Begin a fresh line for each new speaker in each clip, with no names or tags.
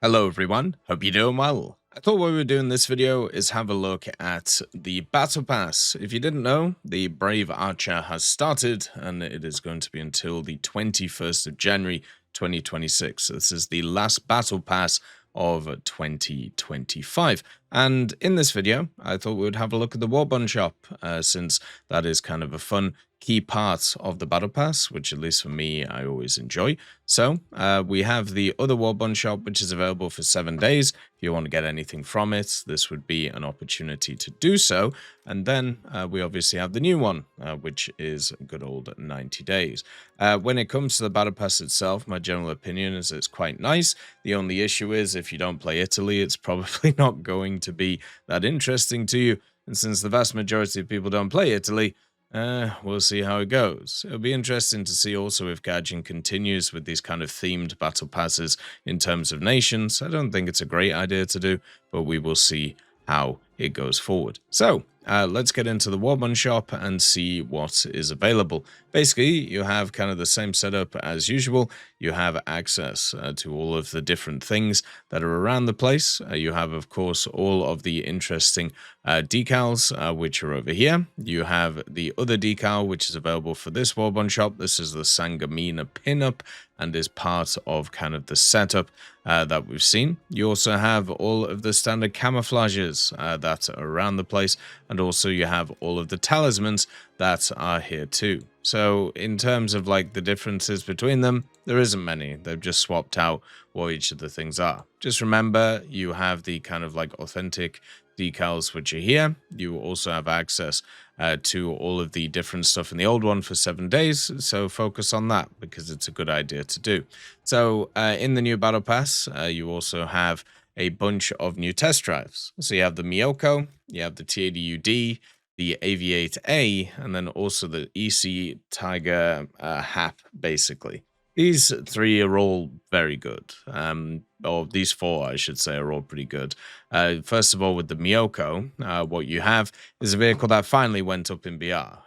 Hello everyone, hope you're doing well. I thought what we would do in this video is have a look at the Battle Pass. If you didn't know, the Brave Archer has started and it is going to be until the 21st of January 2026. So this is the last Battle Pass of 2025. And in this video, I thought we would have a look at the Warbond shop, since that is kind of a fun key part of the Battle Pass, which at least for me, I always enjoy. So we have the other Warbond shop, which is available for 7 days. If you want to get anything from it, this would be an opportunity to do so. And then we obviously have the new one, which is good old 90 days. When it comes to the Battle Pass itself, my general opinion is it's quite nice. The only issue is if you don't play Italy, it's probably not going to be that interesting to you. And since the vast majority of people don't play Italy, we'll see how it goes. It'll be interesting to see also if Gaijin continues with these kind of themed battle passes in terms of nations. I don't think it's a great idea to do, but we will see how it goes forward. So let's get into the Warbond shop and see what is available. Basically, you have kind of the same setup as usual. You have access to all of the different things that are around the place. You have, of course, all of the interesting decals, which are over here. You have the other decal, which is available for this Warbond shop. This is the Sangamina pinup and is part of kind of the setup that we've seen. You also have all of the standard camouflages that are around the place, and also you have all of the talismans that are here too. So in terms of like the differences between them, there isn't many. They've just swapped out what each of the things are. Just remember, you have the kind of like authentic decals which are here. You also have access to all of the different stuff in the old one for 7 days, so focus on that because it's a good idea to do. So in the new Battle Pass, you also have a bunch of new test drives. So you have the Miyoko, you have the TADUD, the Aviate-A, and then also the EC Tiger HAP, basically. These three are all very good. Or these four, I should say, are all pretty good. First of all, with the Miyoko, what you have is a vehicle that finally went up in BR.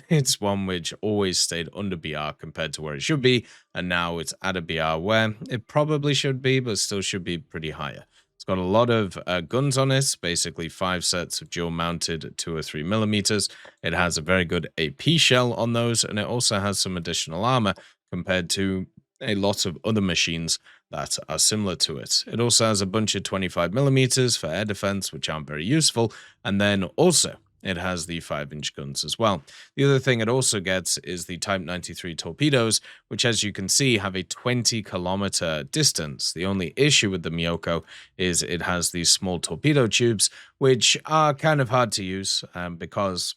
It's one which always stayed under BR compared to where it should be, and now it's at a BR where it probably should be, but still should be pretty higher. It's got a lot of guns on it, basically 5 sets of dual-mounted 2 or 3 millimeters. It has a very good AP shell on those, and it also has some additional armor compared to a lot of other machines that are similar to it. It also has a bunch of 25 millimeters for air defense, which aren't very useful, and then also it has the 5-inch guns as well. The other thing it also gets is the Type 93 torpedoes, which, as you can see, have a 20-kilometer distance. The only issue with the Miyoko is it has these small torpedo tubes, which are kind of hard to use because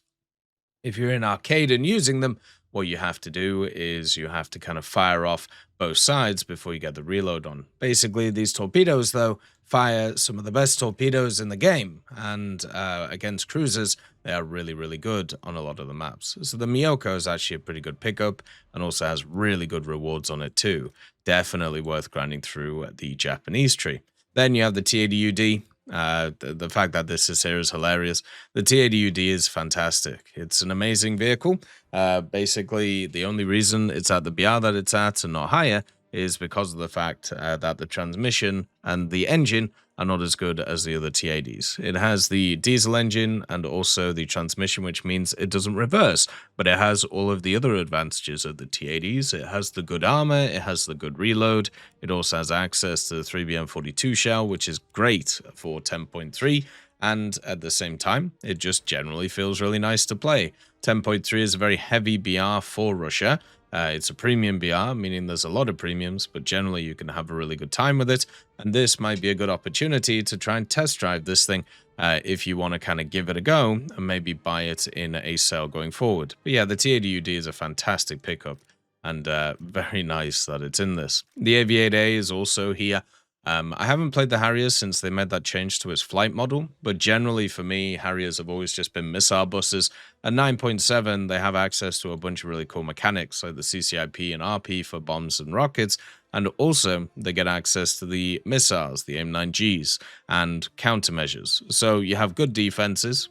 if you're in arcade and using them, what you have to do is you have to kind of fire off both sides before you get the reload on. Basically, these torpedoes, though, fire some of the best torpedoes in the game, and against cruisers, they are really, really good on a lot of the maps. So the Miyoko is actually a pretty good pickup, and also has really good rewards on it too. Definitely worth grinding through the Japanese tree. Then you have the TADUD. The fact that this is here is hilarious. The TADUD is fantastic. It's an amazing vehicle. Basically, the only reason it's at the BR that it's at and not higher is because of the fact that the transmission and the engine are not as good as the other TADs. It has the diesel engine and also the transmission, which means it doesn't reverse, but it has all of the other advantages of the TADs. It has the good armor, it has the good reload, it also has access to the 3BM42 shell, which is great for 10.3, and at the same time, it just generally feels really nice to play. 10.3 is a very heavy BR for Russia. It's a premium BR, meaning there's a lot of premiums, but generally you can have a really good time with it, and this might be a good opportunity to try and test drive this thing if you want to kind of give it a go and maybe buy it in a sale going forward. But yeah, the TADUD is a fantastic pickup, and very nice that it's in this. The Aviate-A is also here. I haven't played the Harriers since they made that change to its flight model, but generally for me, Harriers have always just been missile buses. At 9.7, they have access to a bunch of really cool mechanics like the CCIP and RP for bombs and rockets, and also they get access to the missiles, the AIM-9Gs, and countermeasures. So you have good defenses.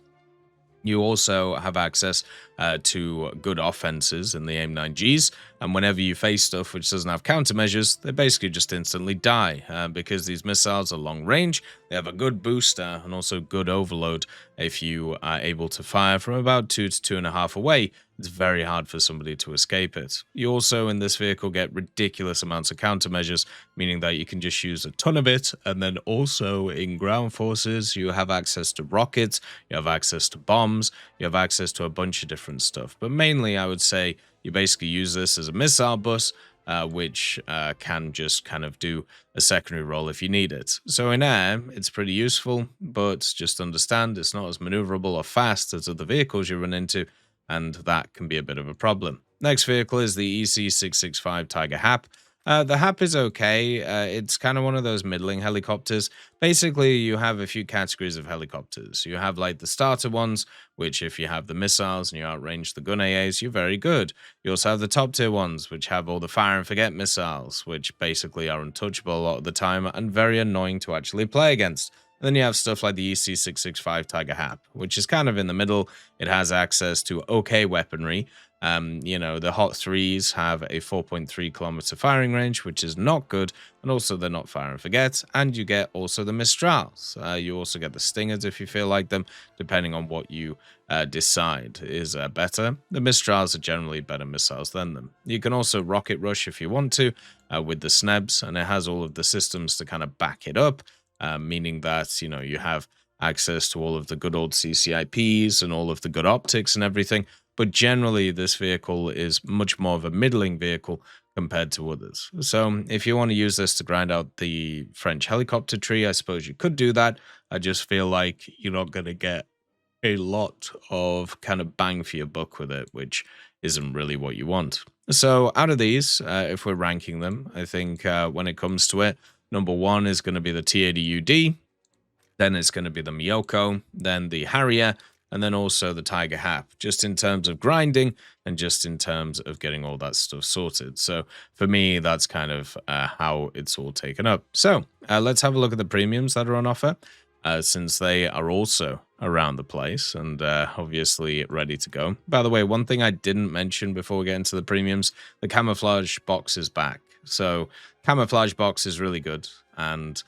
You also have access to good offenses in the AIM-9Gs, and whenever you face stuff which doesn't have countermeasures, they basically just instantly die, because these missiles are long range, they have a good booster, and also good overload. If you are able to fire from about 2 to 2.5 away, it's very hard for somebody to escape it. You also, in this vehicle, get ridiculous amounts of countermeasures, meaning that you can just use a ton of it, and then also in ground forces, you have access to rockets, you have access to bombs, you have access to a bunch of different stuff. But mainly, I would say, you basically use this as a missile bus, which can just kind of do a secondary role if you need it. So in air, it's pretty useful, but just understand it's not as maneuverable or fast as other vehicles you run into, and that can be a bit of a problem. Next vehicle is the EC-665 Tiger Hap. The Hap is okay. It's kind of one of those middling helicopters. Basically, you have a few categories of helicopters. You have like the starter ones, which if you have the missiles and you outrange the gun AAs, you're very good. You also have the top tier ones, which have all the fire and forget missiles, which basically are untouchable a lot of the time and very annoying to actually play against. And then you have stuff like the EC-665 Tiger Hap, which is kind of in the middle. It has access to okay weaponry. The Hot 3s have a 4.3 kilometer firing range, which is not good, and also they're not fire and forget, and you get also the Mistrals. You also get the Stingers if you feel like them, depending on what you decide is better. The Mistrals are generally better missiles than them. You can also rocket rush if you want to, with the Snebs, and it has all of the systems to kind of back it up, meaning that, you have access to all of the good old CCIPs and all of the good optics and everything. But generally, this vehicle is much more of a middling vehicle compared to others. So if you want to use this to grind out the French helicopter tree, I suppose you could do that. I just feel like you're not going to get a lot of kind of bang for your buck with it, which isn't really what you want. So out of these, if we're ranking them, I think when it comes to it, number one is going to be the T-80UD, then it's going to be the Miyoko, then the Harrier, and then also the Tiger Hap, just in terms of grinding and just in terms of getting all that stuff sorted. So for me, that's kind of how it's all taken up. So let's have a look at the premiums that are on offer, since they are also around the place and obviously ready to go. By the way, one thing I didn't mention before we get into the premiums, the camouflage box is back. So camouflage box is really good and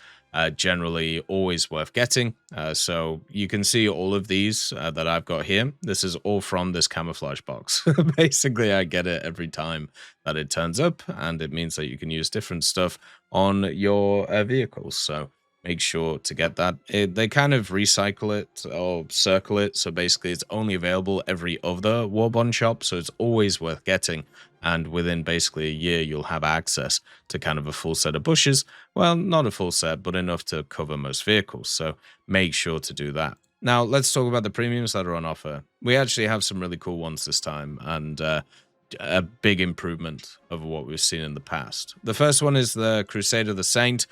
generally always worth getting. So you can see all of these that I've got here. This is all from this camouflage box. Basically, I get it every time that it turns up, and it means that you can use different stuff on your vehicles. So make sure to get that. They kind of recycle it or circle it. So basically, it's only available every other Warbond shop. So it's always worth getting. And within basically a year, you'll have access to kind of a full set of bushes. Well, not a full set, but enough to cover most vehicles. So make sure to do that. Now, let's talk about the premiums that are on offer. We actually have some really cool ones this time, and a big improvement over what we've seen in the past. The first one is the Crusader the Saint.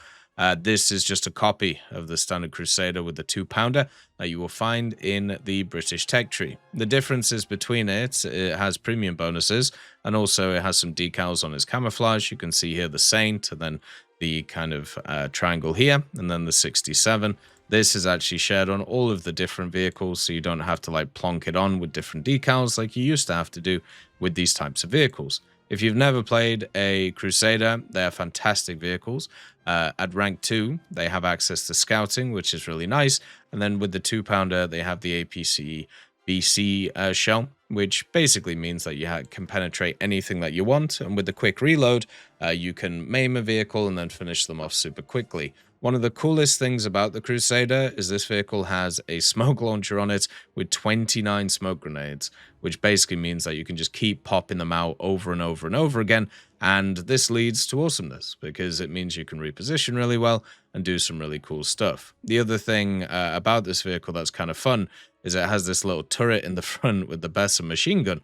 This is just a copy of the standard Crusader with the 2-pounder that you will find in the British tech tree. The differences between it has premium bonuses, and also it has some decals on its camouflage. You can see here the Saint, and then the kind of triangle here, and then the 67. This is actually shared on all of the different vehicles, so you don't have to like plonk it on with different decals like you used to have to do with these types of vehicles. If you've never played a Crusader, they are fantastic vehicles. At rank 2, they have access to scouting, which is really nice. And then with the 2-pounder, they have the APC BC shell, which basically means that you can penetrate anything that you want. And with the quick reload, you can maim a vehicle and then finish them off super quickly. One of the coolest things about the Crusader is this vehicle has a smoke launcher on it with 29 smoke grenades, which basically means that you can just keep popping them out over and over and over again. And this leads to awesomeness because it means you can reposition really well and do some really cool stuff. The other thing about this vehicle that's kind of fun is it has this little turret in the front with the Besser machine gun,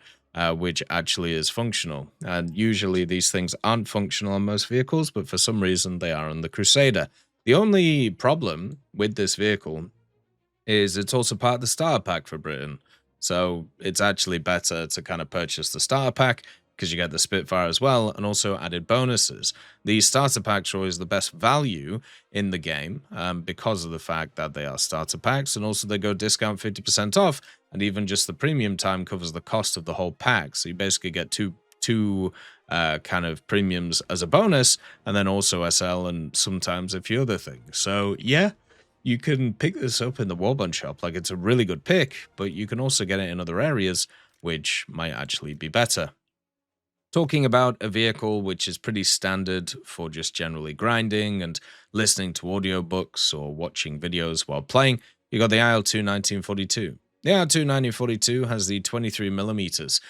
which actually is functional. And usually these things aren't functional on most vehicles, but for some reason they are on the Crusader. The only problem with this vehicle is it's also part of the starter pack for Britain. So it's actually better to kind of purchase the starter pack because you get the Spitfire as well, and also added bonuses. The starter packs are always the best value in the game because of the fact that they are starter packs, and also they go discount 50% off, and even just the premium time covers the cost of the whole pack. So you basically get two kind of premiums as a bonus, and then also SL and sometimes a few other things. So yeah, you can pick this up in the Warbond shop. Like, it's a really good pick, but you can also get it in other areas, which might actually be better. Talking about a vehicle which is pretty standard for just generally grinding and listening to audiobooks or watching videos while playing, you got the IL-2 1942. The IL-2 1942 has the 23mm,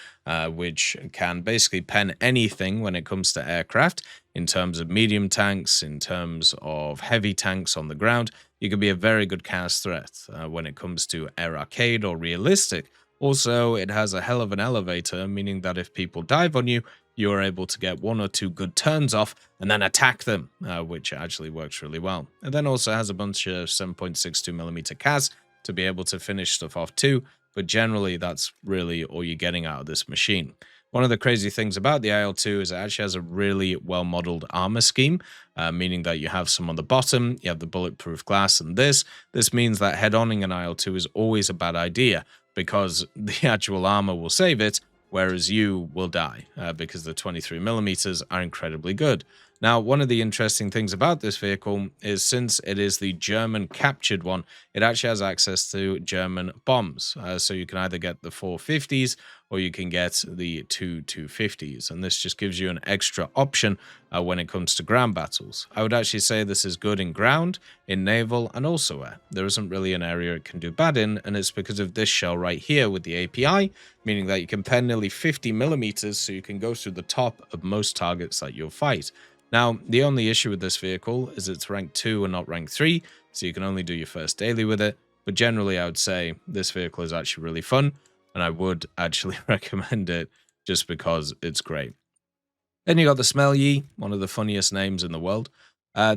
which can basically pen anything when it comes to aircraft, in terms of medium tanks, in terms of heavy tanks on the ground. You can be a very good cast threat when it comes to air arcade or realistic. Also, it has a hell of an elevator, meaning that if people dive on you, you're able to get 1 or 2 good turns off and then attack them, which actually works really well. It then also has a bunch of 7.62mm CAS to be able to finish stuff off too, but generally that's really all you're getting out of this machine. One of the crazy things about the IL-2 is it actually has a really well-modeled armor scheme, meaning that you have some on the bottom, you have the bulletproof glass, and this means that head-onning an IL-2 is always a bad idea, because the actual armor will save it, whereas you will die, because the 23mm are incredibly good. Now, one of the interesting things about this vehicle is, since it is the German captured one, it actually has access to German bombs. So you can either get the 450s or you can get the 250s. And this just gives you an extra option when it comes to ground battles. I would actually say this is good in ground, in naval, and also air. There isn't really an area it can do bad in, and it's because of this shell right here with the API, meaning that you can pen nearly 50mm, so you can go through the top of most targets that you'll fight. Now, the only issue with this vehicle is it's rank 2 and not rank 3, so you can only do your first daily with it, but generally I would say this vehicle is actually really fun, and I would actually recommend it just because it's great. Then you got the Smell Ye, one of the funniest names in the world.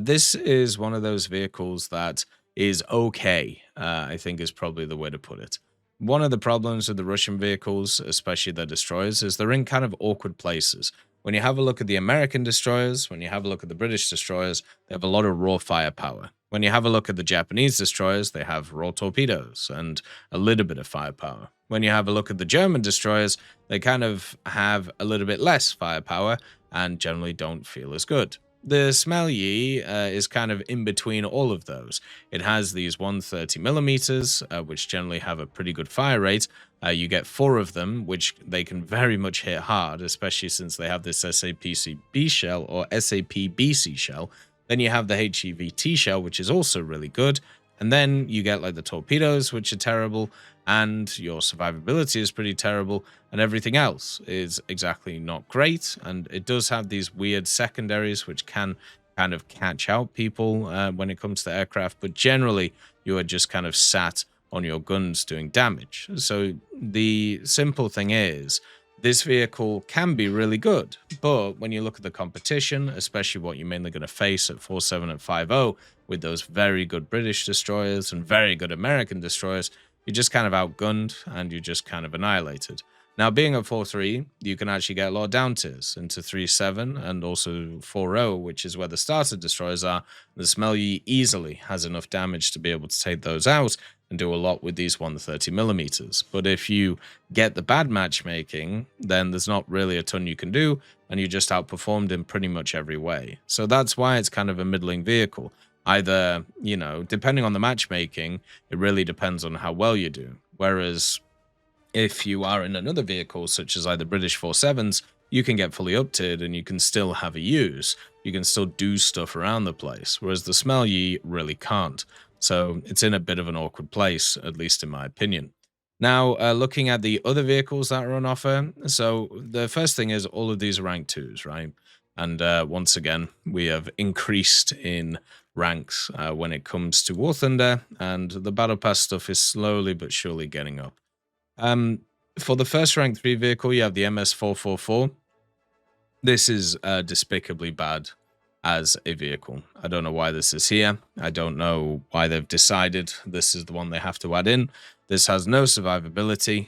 This is one of those vehicles that is okay, I think is probably the way to put it. One of the problems with the Russian vehicles, especially their destroyers, is they're in kind of awkward places. When you have a look at the American destroyers, when you have a look at the British destroyers, they have a lot of raw firepower. When you have a look at the Japanese destroyers, they have raw torpedoes and a little bit of firepower. When you have a look at the German destroyers, they kind of have a little bit less firepower and generally don't feel as good. The Smell Ye is kind of in between all of those. It has these 130mm, which generally have a pretty good fire rate. You get 4 of them, which they can very much hit hard, especially since they have this SAPCB shell or SAPBC shell. Then you have the HEVT shell, which is also really good. And then you get like the torpedoes, which are terrible, and your survivability is pretty terrible, and everything else is exactly not great. And it does have these weird secondaries, which can kind of catch out people when it comes to aircraft, but generally you are just kind of sat on your guns doing damage. So the simple thing is, this vehicle can be really good, but when you look at the competition, especially what you're mainly going to face at 47 and 50 with those very good British destroyers and very good American destroyers, you're just kind of outgunned and you're just kind of annihilated. Now, being at 4.3, you can actually get a lot of down tiers into 3.7 and also 4.0, which is where the starter destroyers are. The Smell Ye easily has enough damage to be able to take those out and do a lot with these 130mm. But if you get the bad matchmaking, then there's not really a ton you can do, and you just outperformed in pretty much every way. So that's why it's kind of a middling vehicle. Either, you know, depending on the matchmaking, it really depends on how well you do. Whereas if you are in another vehicle, such as either British 4.7s, you can get fully up-tiered and you can still have a use. You can still do stuff around the place, whereas the Smell Ye really can't. So it's in a bit of an awkward place, at least in my opinion. Now, looking at the other vehicles that are on offer, so the first thing is all of these are rank 2s, right? And once again, we have increased in ranks when it comes to War Thunder, and the Battle Pass stuff is slowly but surely getting up. For the first rank 3 vehicle, you have the MS-444. This is despicably bad as a vehicle. I don't know why this is here. I don't know why they've decided this is the one they have to add in. This has no survivability.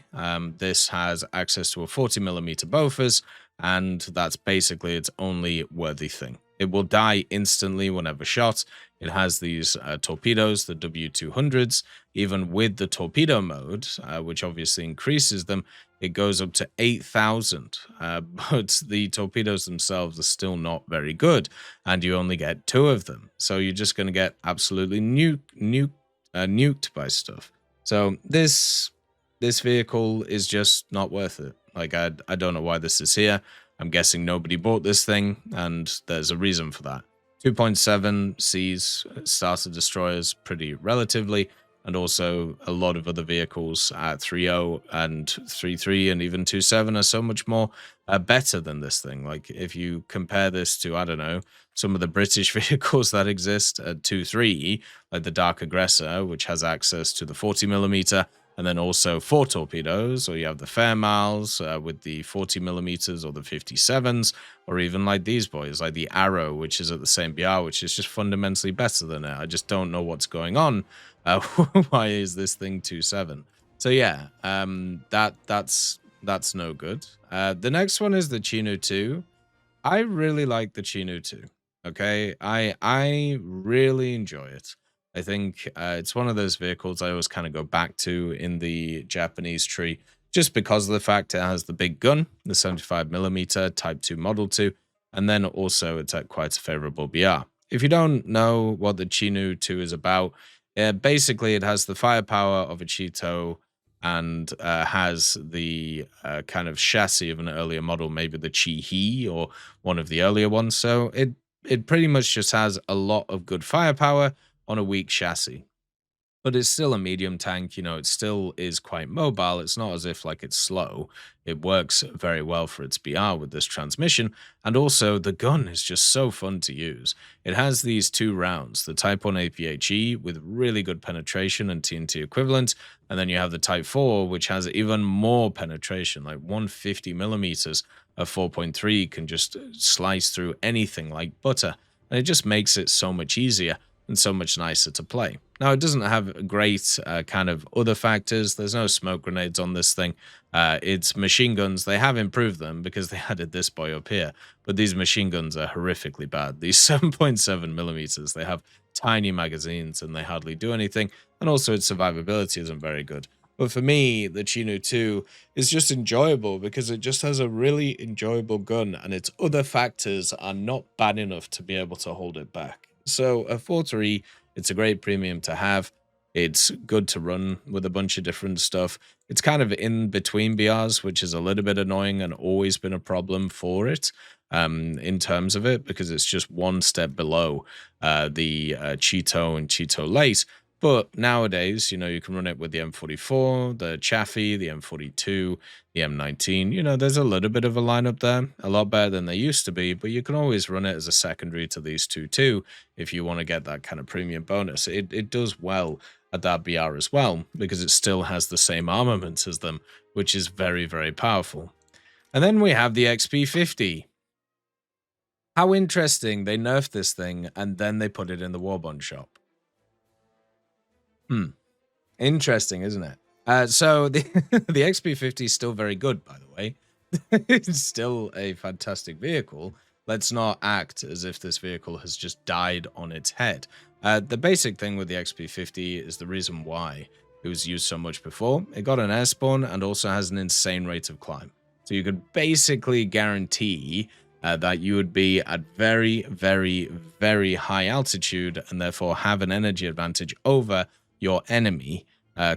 This has access to a 40mm Bofors, and that's basically its only worthy thing. It will die instantly whenever shot. It has these torpedoes, the W200s, even with the torpedo mode, which obviously increases them. It goes up to 8,000, but the torpedoes themselves are still not very good, and you only get 2 of them. So you're just going to get absolutely nuked by stuff. So this vehicle is just not worth it. Like, I don't know why this is here. I'm guessing nobody bought this thing, and there's a reason for that. 2.7 sees starter destroyers pretty relatively, and also a lot of other vehicles at 3.0 and 3.3 and even 2.7 are so much more better than this thing. Like, if you compare this to, I don't know, some of the British vehicles that exist at 2.3, like the Dark Aggressor, which has access to the 40mm, and then also 4 torpedoes, or you have the Fairmiles with the 40mm or the 57s, or even like these boys, like the Arrow, which is at the same BR, which is just fundamentally better than it. I just don't know what's going on. Why is this thing 2.7? So yeah, that's no good. The next one is the Chinook 2. I really like the Chinook 2. Okay, I really enjoy it. I think it's one of those vehicles I always kind of go back to in the Japanese tree, just because of the fact it has the big gun, the 75mm Type 2 Model 2, and then also it's at quite a favorable BR. If you don't know what the Chinook 2 is about, basically it has the firepower of a Cheeto and has the kind of chassis of an earlier model, maybe the Chi-He or one of the earlier ones. So it pretty much just has a lot of good firepower on a weak chassis. But it's still a medium tank, you know, it still is quite mobile. It's not as if like it's slow. It works very well for its BR with this transmission. And also the gun is just so fun to use. It has these 2 rounds, the Type 1 APHE with really good penetration and TNT equivalent. And then you have the Type 4, which has even more penetration, like 150mm of 4.3 can just slice through anything like butter. And it just makes it so much easier and so much nicer to play. Now, it doesn't have great kind of other factors. There's no smoke grenades on this thing. Its machine guns, they have improved them because they added this boy up here. But these machine guns are horrifically bad. These 7.7mm, they have tiny magazines and they hardly do anything. And also its survivability isn't very good. But for me, the Chinook 2 is just enjoyable because it just has a really enjoyable gun and its other factors are not bad enough to be able to hold it back. So a 4.3, it's a great premium to have. It's good to run with a bunch of different stuff. It's kind of in between BRs, which is a little bit annoying and always been a problem for it in terms of it, because it's just one step below the Cheeto and Cheeto Late. But nowadays, you know, you can run it with the M44, the Chaffee, the M42, the M19. You know, there's a little bit of a lineup there, a lot better than they used to be, but you can always run it as a secondary to these two too, if you want to get that kind of premium bonus. It does well at that BR as well, because it still has the same armament as them, which is very, very powerful. And then we have the XP50. How interesting, they nerfed this thing, and then they put it in the Warbond shop. Interesting, isn't it? So the the XP50 is still very good, by the way. It's still a fantastic vehicle. Let's not act as if this vehicle has just died on its head. The basic thing with the XP50 is the reason why it was used so much before. It got an air spawn and also has an insane rate of climb. So you could basically guarantee that you would be at very, very, very high altitude and therefore have an energy advantage over your enemy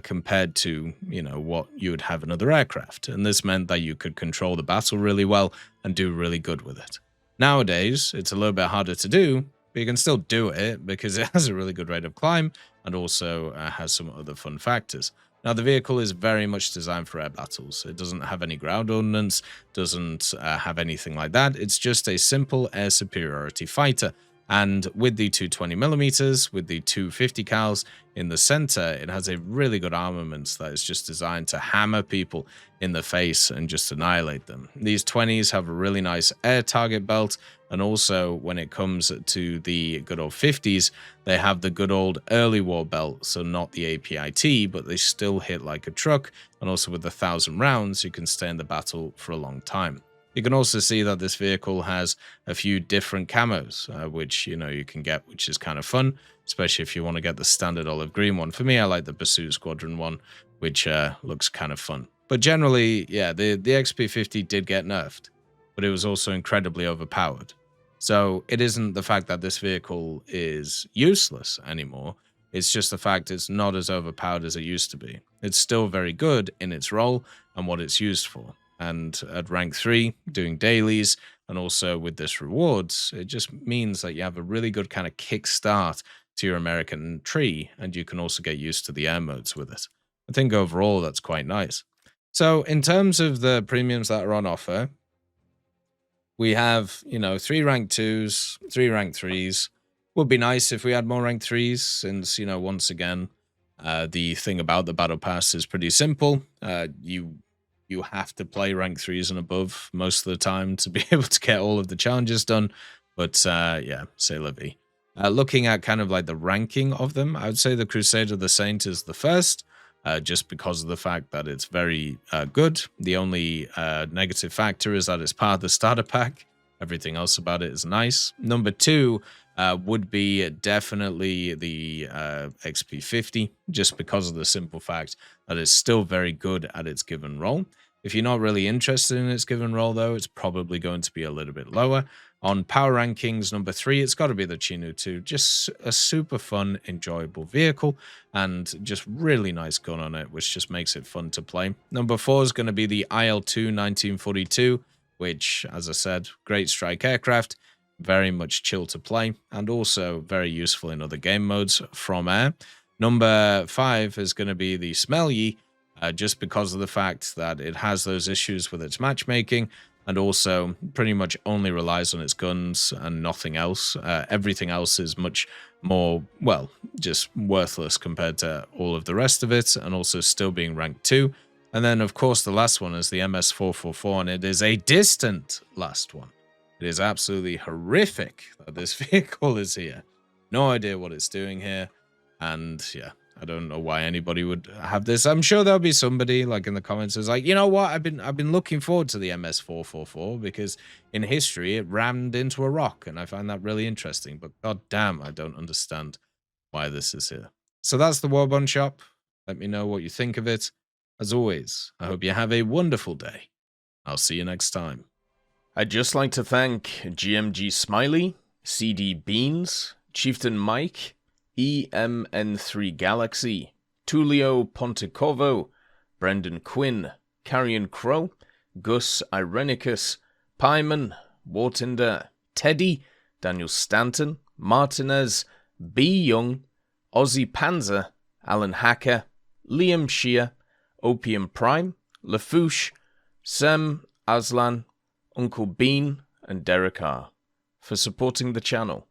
compared to, you know, what you would have in other aircraft. And this meant that you could control the battle really well and do really good with it. Nowadays, it's a little bit harder to do, but you can still do it because it has a really good rate of climb and also has some other fun factors. Now, the vehicle is very much designed for air battles. It doesn't have any ground ordnance, doesn't have anything like that. It's just a simple air superiority fighter. And with the 220mm, with the 250 cals in the center, it has a really good armament that is just designed to hammer people in the face and just annihilate them. These 20s have a really nice air target belt, and also when it comes to the good old 50s, they have the good old early war belt, so not the APIT, but they still hit like a truck, and also with 1,000 rounds, you can stay in the battle for a long time. You can also see that this vehicle has a few different camos, which, you can get, which is kind of fun, especially if you want to get the standard olive green one. For me, I like the Pursuit Squadron one, which looks kind of fun. But generally, yeah, the XP50 did get nerfed, but it was also incredibly overpowered. So it isn't the fact that this vehicle is useless anymore. It's just the fact it's not as overpowered as it used to be. It's still very good in its role and what it's used for. And at rank 3, doing dailies, and also with this rewards, it just means that you have a really good kind of kickstart to your American tree, and you can also get used to the air modes with it. I think overall that's quite nice. So in terms of the premiums that are on offer, we have, 3 rank 2s, 3 rank 3s. Would be nice if we had more rank 3s, since, once again, the thing about the Battle Pass is pretty simple. You have to play rank 3s and above most of the time to be able to get all of the challenges done. But yeah, c'est la vie. Looking at kind of like the ranking of them, I would say the Crusader of the Saint is the first, just because of the fact that it's very good. The only negative factor is that it's part of the starter pack. Everything else about it is nice. Number 2 would be definitely the XP50, just because of the simple fact that it's still very good at its given role. If you're not really interested in its given role, though, it's probably going to be a little bit lower. On power rankings, number 3, it's got to be the Chinu 2. Just a super fun, enjoyable vehicle, and just really nice gun on it, which just makes it fun to play. Number 4 is going to be the IL-2 1942, which, as I said, great strike aircraft, very much chill to play, and also very useful in other game modes from air. Number 5 is going to be the Smelly, just because of the fact that it has those issues with its matchmaking, and also pretty much only relies on its guns and nothing else. Everything else is much more, well, just worthless compared to all of the rest of it, and also still being ranked 2. And then, of course, the last one is the MS-444, and it is a distant last one. It is absolutely horrific that this vehicle is here. No idea what it's doing here, and yeah, I don't know why anybody would have this. I'm sure there'll be somebody like in the comments who's like, you know what, I've been looking forward to the MS-444 because in history it rammed into a rock, and I find that really interesting. But god damn, I don't understand why this is here. So that's the Warbond shop. Let me know what you think of it. As always, I hope you have a wonderful day. I'll see you next time. I'd just like to thank GMG Smiley, CD Beans, Chieftain Mike, EMN3 Galaxy, Tulio Pontecorvo, Brendan Quinn, Carrion Crow, Gus Irenicus, Pyman, Wartinder, Teddy, Daniel Stanton, Martinez, B. Young, Ozzy Panzer, Alan Hacker, Liam Shear, Opium Prime, Lafouche, Sem Aslan, Uncle Bean, and Derek R. for supporting the channel.